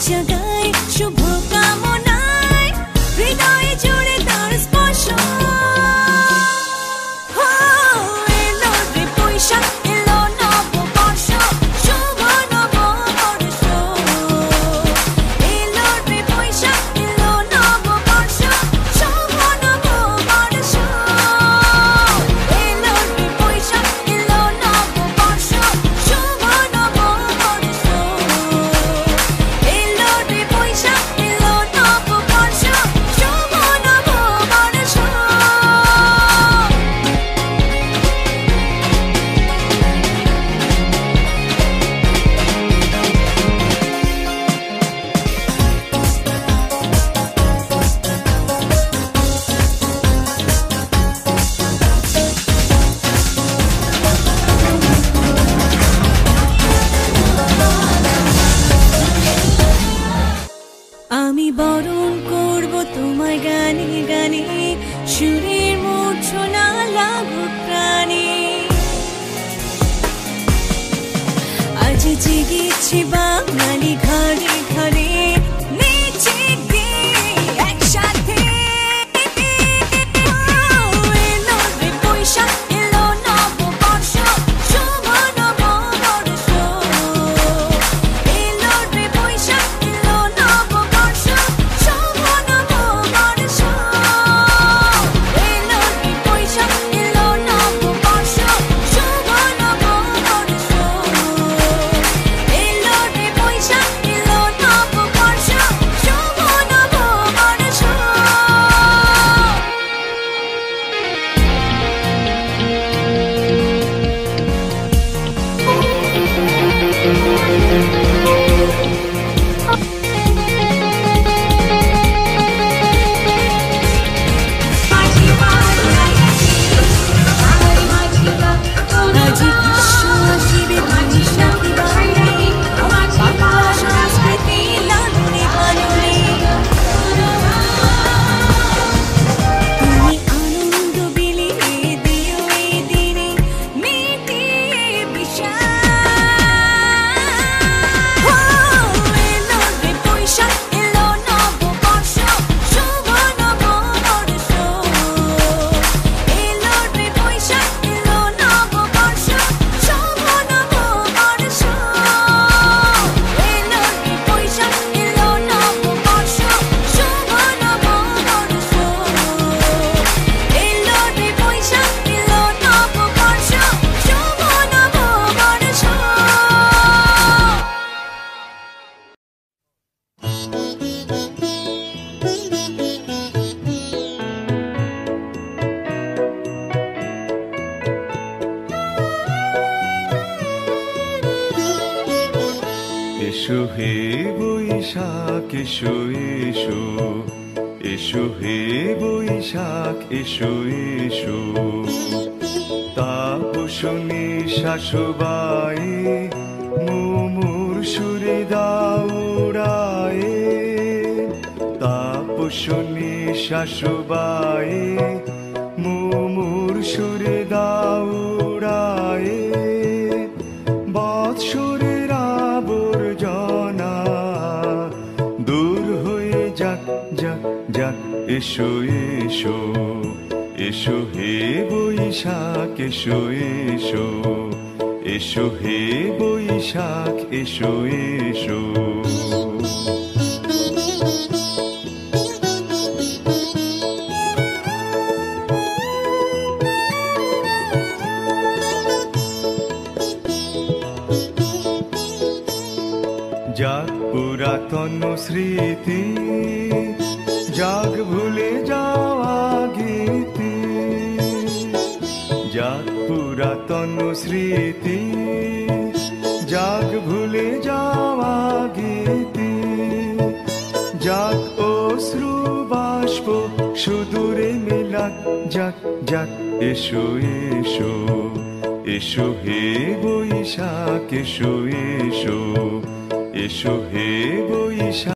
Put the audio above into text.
জাগায় শুভ কামনায় হৃদয়ে জুড়ে তার স্পর্শ এলো রে বৈশাখ এলো নববর্ষ শুভ নববর্ষ এলো রে বৈশাখ এলো নববর্ষ শুভ নববর্ষ এলো রে বৈশাখ এলো নববর্ষ শুভ নববর্ষ এলো রে বৈশাখ এলো নববর্ষ শুভ নববর্ষ আমি বরণ করব তোমায় গানে গানে সুরের মূর্ছনা লাগুক প্রাণে আজ জেগেছে বাঙালি ঘরে ঘরে নেচে গে একসাথে এলো রে বৈশাখ এলো নববর্ষ শুভ নববর্ষ এলো রে বৈশাখ এলো নববর্ষ শুভ নববর্ষ এলো রে বৈশাখ এলো নববর্ষ শুভ নববর্ষ এলো রে বৈশাখ এলো নববর্ষ শুভ নববর্ষ আজি বিশ্ব আসিবে বৈশাখী বানে বাংলা সংস্কৃতি লালনে পালনে তুমি আনন্দ বিলিয়ে দিও এই দিনে মিটিয়ে বিষাদ এলো রে বৈশাখ এলো নববর্ষ শুভ নববর্ষ এলো রে বৈশাখ এলো নববর্ষ শুভ নববর্ষ এলো রে বৈশাখ এলো নববর্ষ শুভ নববর্ষ এলো রে বৈশাখ এলো নববর্ষ শুভ নববর্ষ এসো হে বৈশাখ এসো এসো এসো হে বৈশাখ এসো এসো তাপসনী শাশুবায়ে মুমুর সুরে দাউড়ায়ে তাপসনী শাশুবায়ে মুমুর সুরে দাউড়ায়ে বৎসরের আবর্জনা দূর হয়ে যাক যাক যাক এসো এসো এসো হে বৈশাখ এসো এসো এসো হে বৈশাখ এসো এসো যাক পুরাতন স্মৃতি যাক ভুলে যাওয়া গীতি যাক পুরাতন স্মৃতি যাক ভুলে যাওয়া গীতি যাক অশ্রু বাষ্প সুদূরে মিলাক যাক যাক এসো এসো এসো হে বৈশাখ এসো এসো এসো হে বৈশাখ